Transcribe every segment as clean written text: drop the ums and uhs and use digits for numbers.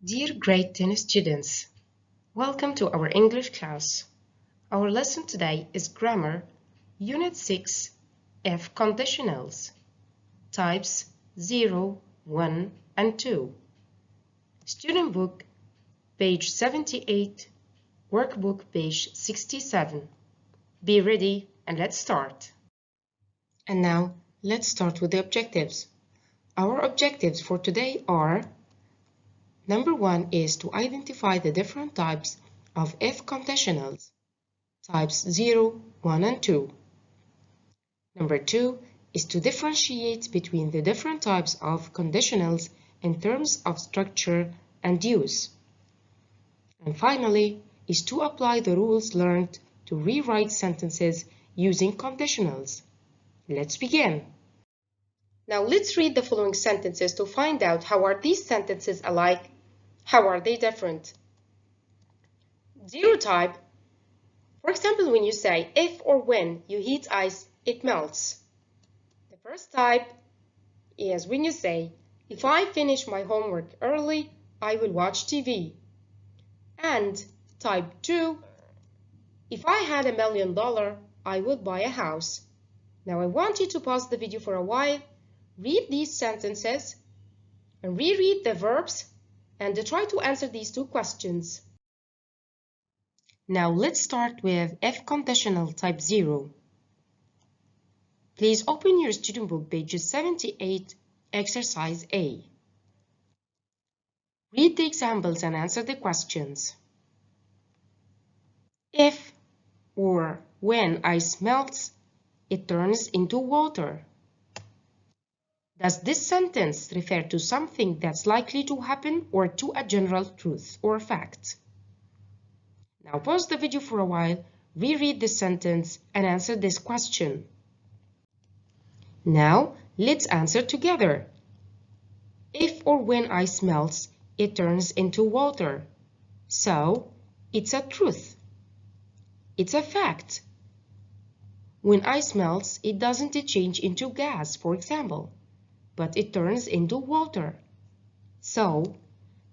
Dear grade 10 students, welcome to our English class. Our lesson today is Grammar, Unit 6, If Conditionals, Types 0, 1, and 2. Student book, page 78, workbook, page 67. Be ready and let's start. And now, let's start with the objectives. Our objectives for today are: Number 1 is to identify the different types of if conditionals, types 0, 1, and 2. Number 2 is to differentiate between the different types of conditionals in terms of structure and use. And finally, is to apply the rules learned to rewrite sentences using conditionals. Let's begin. Now let's read the following sentences to find out how are these sentences alike. How are they different? Zero type. For example, when you say if or when you heat ice, it melts. The first type is when you say if I finish my homework early, I will watch TV. And type 2, if I had $1 million, I would buy a house. Now I want you to pause the video for a while, read these sentences, and reread the verbs, and try to answer these two questions. Now let's start with if conditional type 0. Please open your student book pages 78, exercise A. Read the examples and answer the questions. If or when ice melts, it turns into water. Does this sentence refer to something that's likely to happen or to a general truth or fact? Now pause the video for a while, reread the sentence, and answer this question. Now let's answer together. If or when ice melts, it turns into water. So it's a truth. It's a fact. When ice melts, it doesn't change into gas, for example, but it turns into water. So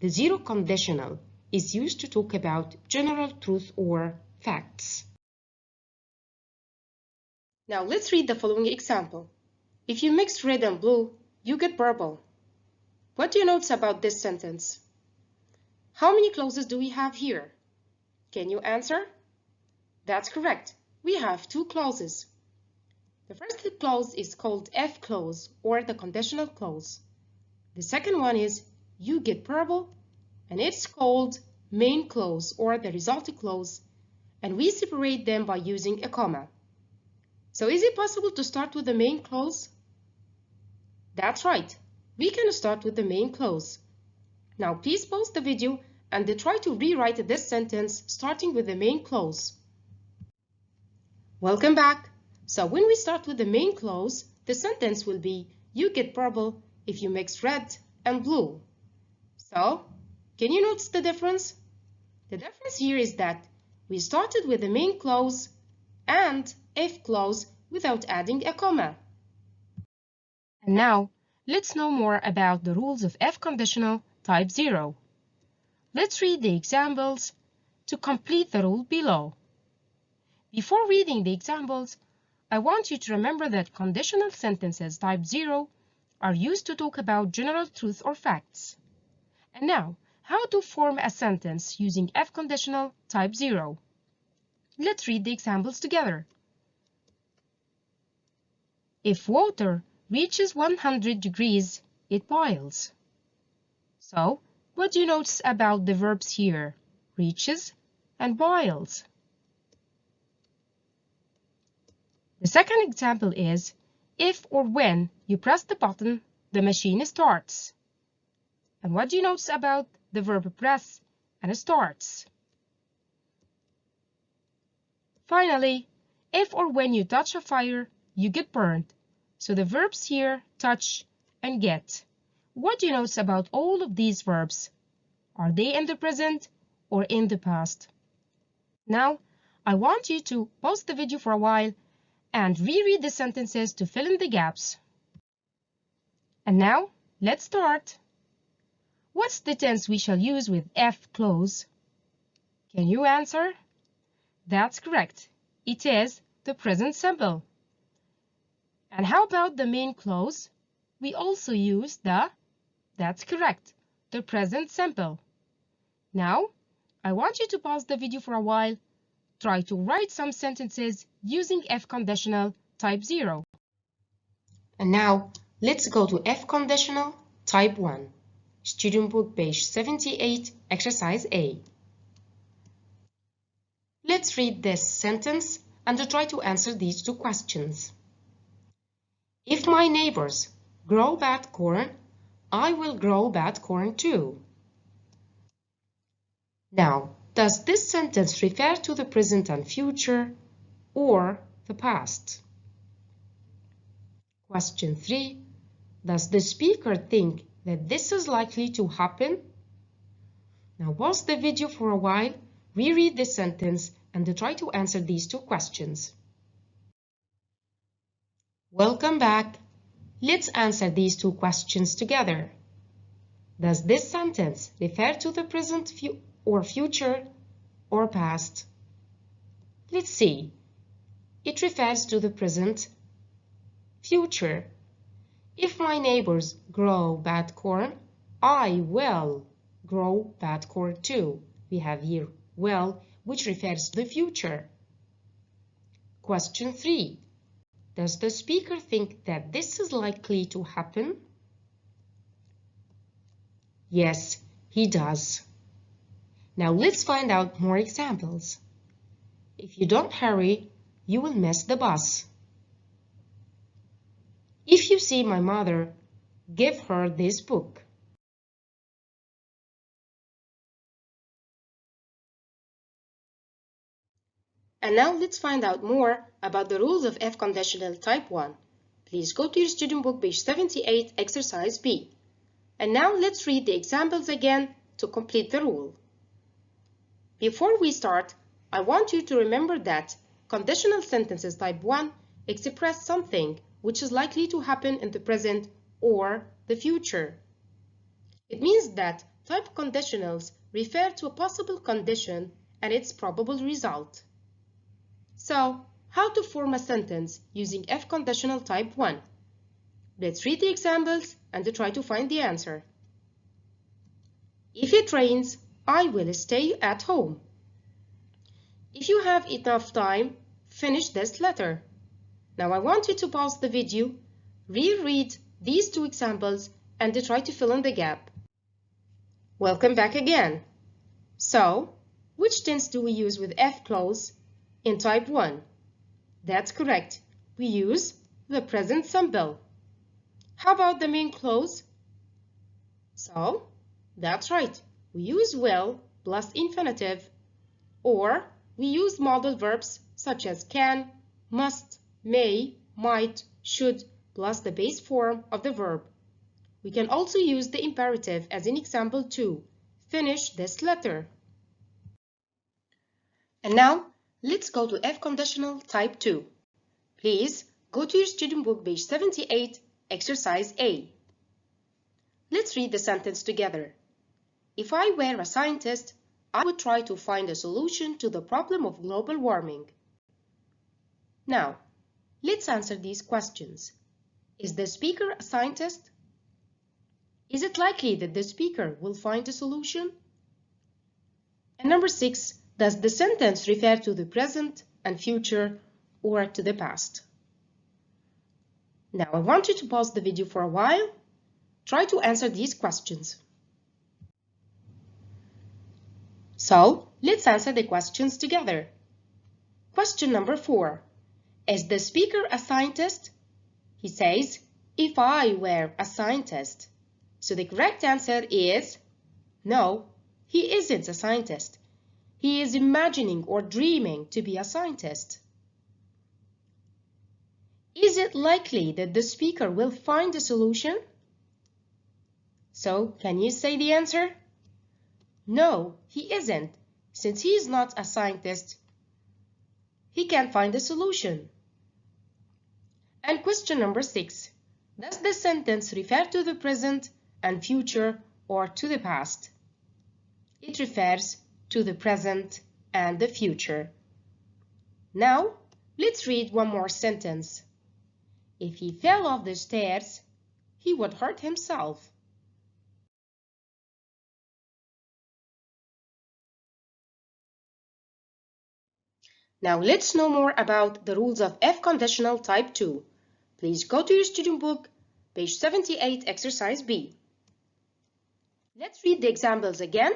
the zero conditional is used to talk about general truth or facts. Now let's read the following example. If you mix red and blue, you get purple. What do you notice about this sentence? How many clauses do we have here? Can you answer? That's correct. We have 2 clauses. The first clause is called if clause or the conditional clause. The second one is you get purple, and it's called main clause or the resulting clause, and we separate them by using a comma. So is it possible to start with the main clause? That's right. We can start with the main clause. Now please pause the video and try to rewrite this sentence starting with the main clause. Welcome back. So when we start with the main clause, the sentence will be you get purple if you mix red and blue. So, can you notice the difference? The difference here is that we started with the main clause and if clause without adding a comma. And now, let's know more about the rules of if conditional type 0. Let's read the examples to complete the rule below. Before reading the examples, I want you to remember that conditional sentences type 0 are used to talk about general truth or facts. And now, how to form a sentence using if conditional type 0. Let's read the examples together. If water reaches 100 degrees, it boils. So, what do you notice about the verbs here? Reaches and boils. The second example is, if or when you press the button, the machine starts. And what do you notice about the verb press and starts? Finally, if or when you touch a fire, you get burned. So the verbs here, touch and get. What do you notice about all of these verbs? Are they in the present or in the past? Now, I want you to pause the video for a while and reread the sentences to fill in the gaps. And now, let's start. What's the tense we shall use with F clause? Can you answer? That's correct. It is the present simple. And how about the main clause? We also use that's correct, the present simple. Now, I want you to pause the video for a while. Try to write some sentences using F conditional type 0. And now, let's go to F conditional type 1. Student book page 78, exercise A. Let's read this sentence and try to answer these two questions. If my neighbors grow bad corn, I will grow bad corn too. Now, does this sentence refer to the present and future or the past? Question 3. Does the speaker think that this is likely to happen? Now pause the video for a while, reread this sentence, and try to answer these two questions. Welcome back. Let's answer these two questions together. Does this sentence refer to the present or future or past? Let's see. It refers to the present future. If my neighbors grow bad corn, I will grow bad corn too. We have here will, which refers to the future. Question 3. Does the speaker think that this is likely to happen? Yes, he does. Now let's find out more examples. If you don't hurry, you will miss the bus. If you see my mother, give her this book. And now let's find out more about the rules of F conditional type 1. Please go to your student book page 78, exercise B. And now let's read the examples again to complete the rule. Before we start, I want you to remember that conditional sentences type 1 express something which is likely to happen in the present or the future. It means that type conditionals refer to a possible condition and its probable result. So, how to form a sentence using F conditional type 1? Let's read the examples and try to find the answer. If it rains, I will stay at home. If you have enough time, finish this letter. Now I want you to pause the video, reread these two examples, and try to fill in the gap. Welcome back again. So, which tense do we use with F clause in type 1? That's correct. We use the present simple. How about the main clause? So, that's right. We use will plus infinitive, or we use modal verbs such as can, must, may, might, should, plus the base form of the verb. We can also use the imperative as in example 2. Finish this letter. And now, let's go to F conditional type 2. Please go to your student book page 78, exercise A. Let's read the sentence together. If I were a scientist, I would try to find a solution to the problem of global warming. Now, let's answer these questions. Is the speaker a scientist? Is it likely that the speaker will find a solution? And number 6, does the sentence refer to the present and future or to the past? Now I want you to pause the video for a while. Try to answer these questions. So, let's answer the questions together. Question number 4. Is the speaker a scientist? He says, if I were a scientist. So the correct answer is no, he isn't a scientist. He is imagining or dreaming to be a scientist. Is it likely that the speaker will find a solution? So, can you say the answer? No, he isn't. Since he is not a scientist, he can't find a solution. And question number 6. Does the sentence refer to the present and future or to the past. It refers to the present and the future. Now, let's read one more sentence. If he fell off the stairs, he would hurt himself. Now let's know more about the rules of F conditional type 2. Please go to your student book, page 78, exercise B. Let's read the examples again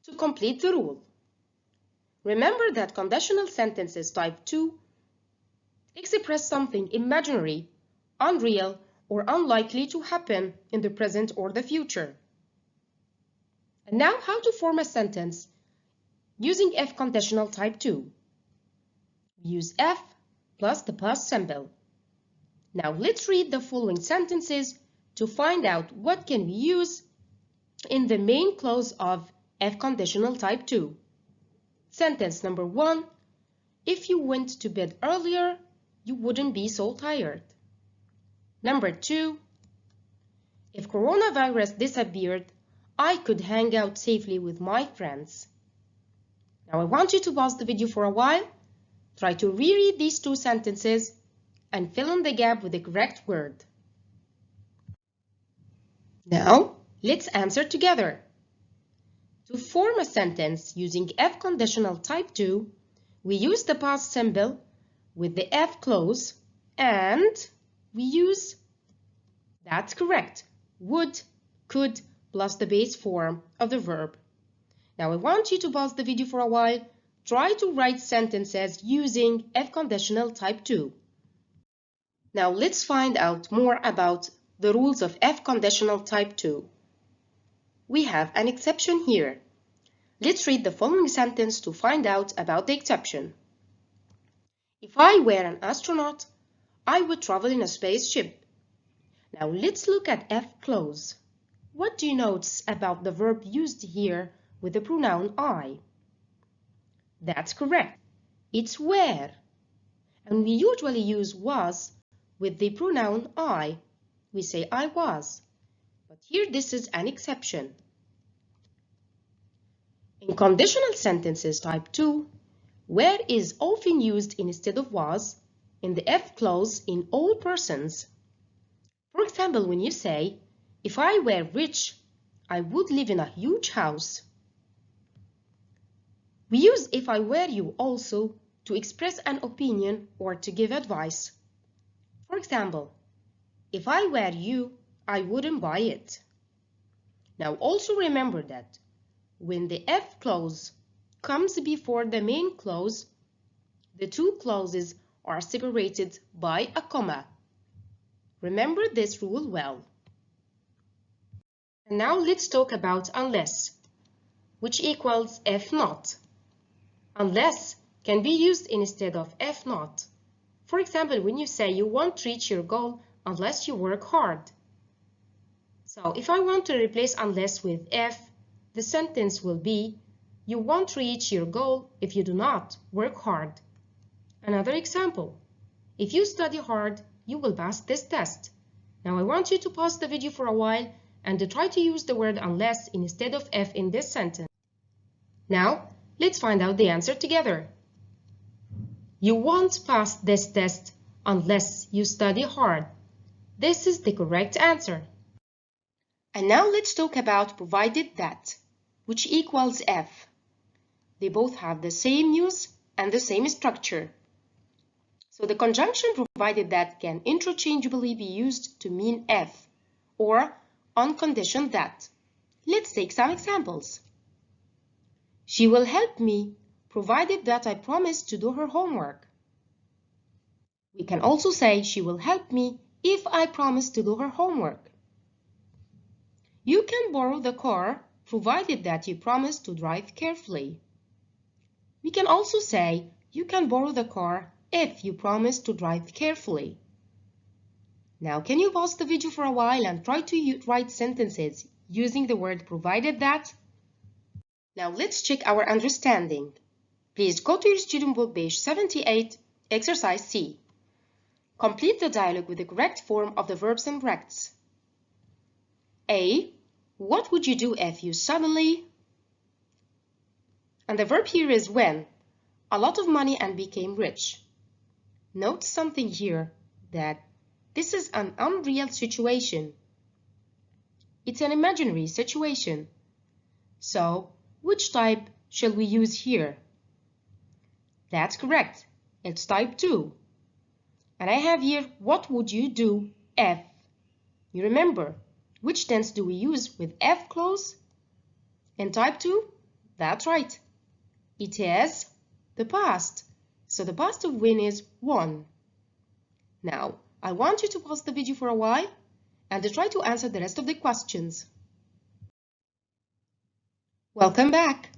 to complete the rule. Remember that conditional sentences type 2 express something imaginary, unreal, or unlikely to happen in the present or the future. And now how to form a sentence using F conditional type 2. We use F plus the plus symbol. Now let's read the following sentences to find out what can we use in the main clause of F conditional type 2. Sentence number 1. If you went to bed earlier, you wouldn't be so tired. Number 2. If coronavirus disappeared, I could hang out safely with my friends. Now I want you to pause the video for a while. Try to reread these two sentences and fill in the gap with the correct word. Now, let's answer together. To form a sentence using F conditional type 2, we use the past symbol with the F clause and we use, that's correct, would, could, plus the base form of the verb. Now I want you to pause the video for a while. Try to write sentences using F conditional type 2. Now let's find out more about the rules of F conditional type 2. We have an exception here. Let's read the following sentence to find out about the exception. If I were an astronaut, I would travel in a spaceship. Now let's look at F clause. What do you notice about the verb used here with the pronoun I? That's correct. It's were. And we usually use was with the pronoun I. We say I was. But here this is an exception. In conditional sentences type 2, where is often used instead of was in the F clause in all persons. For example, when you say, if I were rich, I would live in a huge house. We use if I were you also to express an opinion or to give advice. For example, if I were you, I wouldn't buy it. Now also remember that when the F clause comes before the main clause, the two clauses are separated by a comma. Remember this rule well. And now let's talk about unless, which equals F not. Unless can be used instead of F not. For example, when you say you won't reach your goal unless you work hard. So if I want to replace unless with F, the sentence will be, you won't reach your goal if you do not work hard. Another example, if you study hard, you will pass this test. Now I want you to pause the video for a while and try to use the word unless instead of F in this sentence. Now, let's find out the answer together. You won't pass this test unless you study hard. This is the correct answer. And now let's talk about provided that, which equals F. They both have the same use and the same structure. So the conjunction provided that can interchangeably be used to mean F or on condition that. Let's take some examples. She will help me provided that I promise to do her homework. We can also say she will help me if I promise to do her homework. You can borrow the car provided that you promise to drive carefully. We can also say you can borrow the car if you promise to drive carefully. Now, can you pause the video for a while and try to write sentences using the word provided that? Now, let's check our understanding. Please go to your student book, page 78, exercise C. Complete the dialogue with the correct form of the verbs in brackets. A. What would you do if you suddenly... And the verb here is when. A lot of money and became rich. Note something here, that this is an unreal situation. It's an imaginary situation. So, which type shall we use here? That's correct. It's type 2. And I have here, what would you do if? You remember, which tense do we use with if clause? In type 2? That's right. It is the past. So the past of win is won. Now, I want you to pause the video for a while and try to answer the rest of the questions. Welcome back.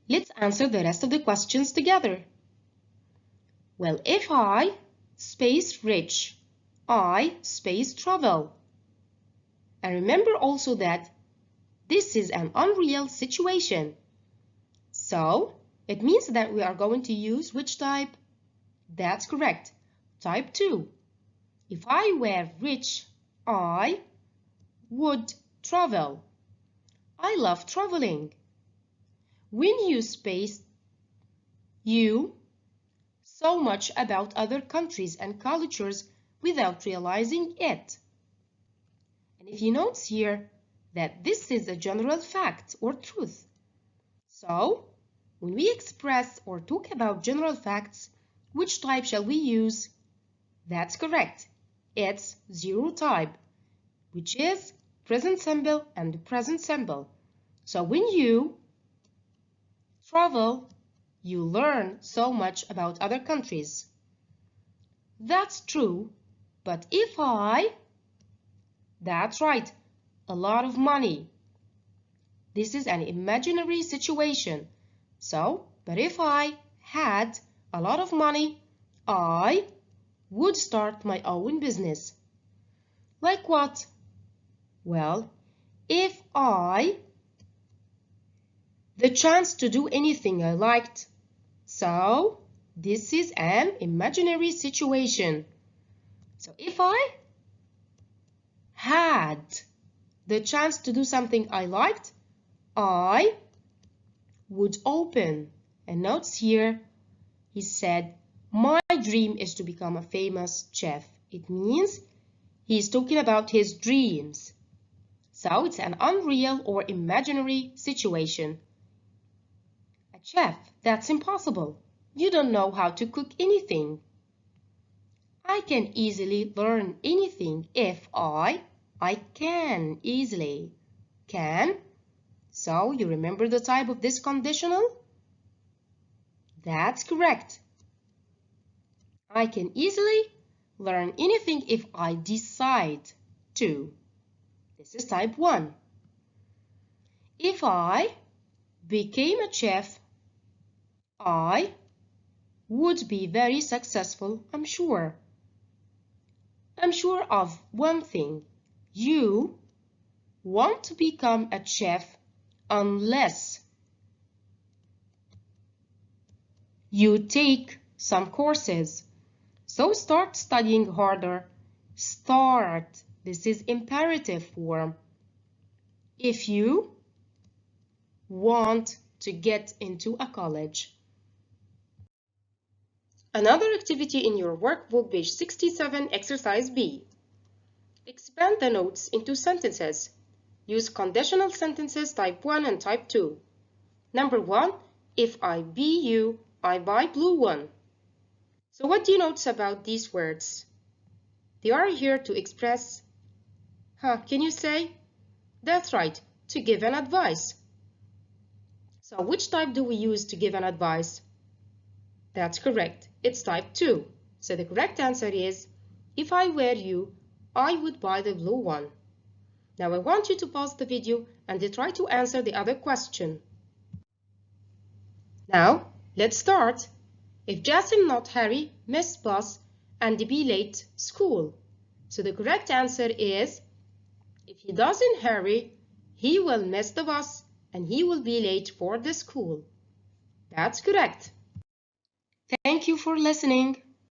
Let's answer the rest of the questions together. Well, if I space rich, I space travel. And remember also that this is an unreal situation. So, it means that we are going to use which type? That's correct, type 2. If I were rich, I would travel. I love traveling. When you space, you so much about other countries and cultures without realizing it. And if you notice here that this is a general fact or truth. So, when we express or talk about general facts, which type shall we use? That's correct. It's 0 type, which is present simple and present simple. So when you travel, you learn so much about other countries. That's true, but if I... That's right, a lot of money. This is an imaginary situation. So, but if I had a lot of money, I would start my own business. Like what? Well, if I the chance to do anything I liked. So, this is an imaginary situation. So, if I had the chance to do something I liked, I would open. And notes here, he said, my dream is to become a famous chef. It means he's talking about his dreams. So it's an unreal or imaginary situation. A chef, that's impossible. You don't know how to cook anything. I can easily learn anything if I can easily. Can. So you remember the type of this conditional? That's correct. I can easily learn anything if I decide to. This is type 1. If I became a chef, I would be very successful, I'm sure. I'm sure of one thing. You want to become a chef unless you take some courses. So start studying harder. Start. This is imperative form. If you want to get into a college. Another activity in your workbook, page 67, exercise B. Expand the notes into sentences. Use conditional sentences type 1 and type 2. Number 1, if I be you, I buy blue one. So what do you notice about these words? They are here to express, can you say? That's right, to give an advice. So which type do we use to give an advice? That's correct, it's type 2. So the correct answer is, if I were you, I would buy the blue one. Now I want you to pause the video and try to answer the other question. Now, let's start. If Jassim not hurry, miss bus, and be late school. So the correct answer is, if he doesn't hurry, he will miss the bus and he will be late for the school. That's correct. Thank you for listening.